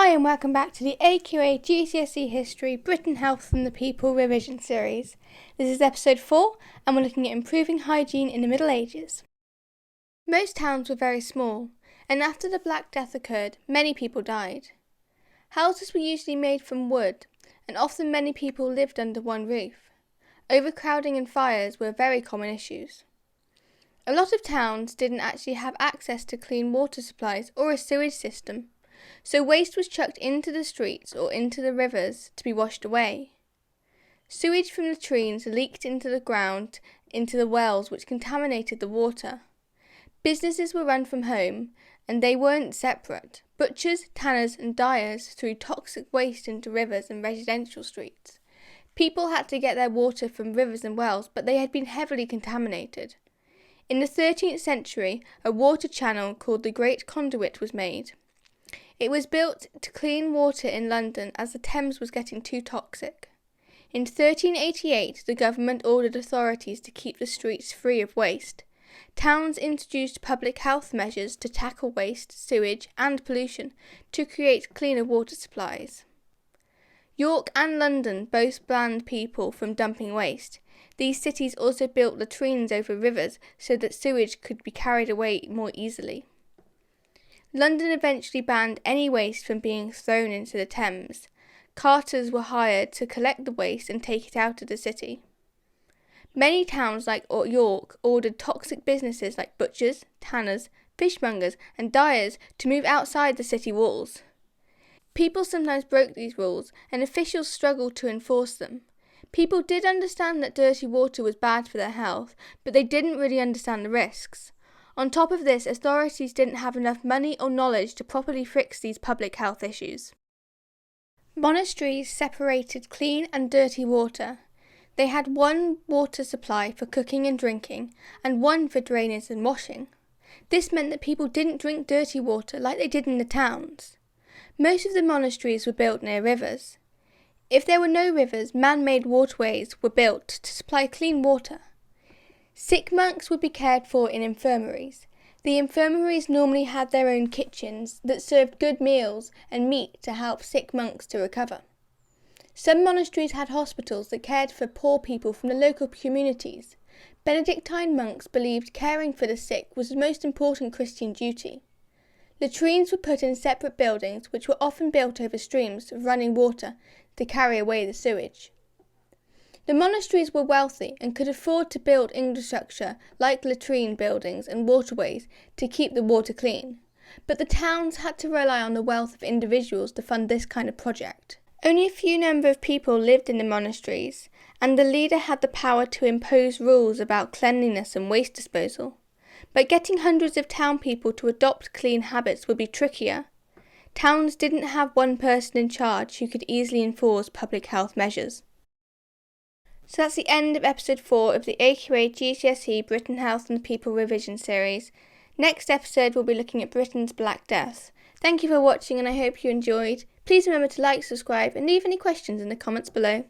Hi and welcome back to the AQA GCSE History Britain Health and the People revision series. This is episode 4 and we're looking at improving hygiene in the Middle Ages. Most towns were very small, and after the Black Death occurred, many people died. Houses were usually made from wood, and often many people lived under one roof. Overcrowding and fires were very common issues. A lot of towns didn't actually have access to clean water supplies or a sewage system, so waste was chucked into the streets or into the rivers to be washed away. Sewage from latrines leaked into the ground, into the wells, which contaminated the water. Businesses were run from home, and they weren't separate. Butchers, tanners and dyers threw toxic waste into rivers and residential streets. People had to get their water from rivers and wells, but they had been heavily contaminated. In the 13th century, a water channel called the Great Conduit was made. It was built to clean water in London as the Thames was getting too toxic. In 1388, the government ordered authorities to keep the streets free of waste. Towns introduced public health measures to tackle waste, sewage and pollution to create cleaner water supplies. York and London both banned people from dumping waste. These cities also built latrines over rivers so that sewage could be carried away more easily. London eventually banned any waste from being thrown into the Thames. Carters were hired to collect the waste and take it out of the city. Many towns like York ordered toxic businesses like butchers, tanners, fishmongers and dyers to move outside the city walls. People sometimes broke these rules and officials struggled to enforce them. People did understand that dirty water was bad for their health, but they didn't really understand the risks. On top of this, authorities didn't have enough money or knowledge to properly fix these public health issues. Monasteries separated clean and dirty water. They had one water supply for cooking and drinking, and one for drainage and washing. This meant that people didn't drink dirty water like they did in the towns. Most of the monasteries were built near rivers. If there were no rivers, man-made waterways were built to supply clean water. Sick monks would be cared for in infirmaries. The infirmaries normally had their own kitchens that served good meals and meat to help sick monks to recover. Some monasteries had hospitals that cared for poor people from the local communities. Benedictine monks believed caring for the sick was the most important Christian duty. Latrines were put in separate buildings, which were often built over streams of running water to carry away the sewage. The monasteries were wealthy and could afford to build infrastructure like latrine buildings and waterways to keep the water clean, but the towns had to rely on the wealth of individuals to fund this kind of project. Only a few number of people lived in the monasteries, and the leader had the power to impose rules about cleanliness and waste disposal. But getting hundreds of town people to adopt clean habits would be trickier. Towns didn't have one person in charge who could easily enforce public health measures. So that's the end of episode 4 of the AQA GCSE Britain Health and the People revision series. Next episode we'll be looking at Britain's Black Death. Thank you for watching and I hope you enjoyed. Please remember to like, subscribe and leave any questions in the comments below.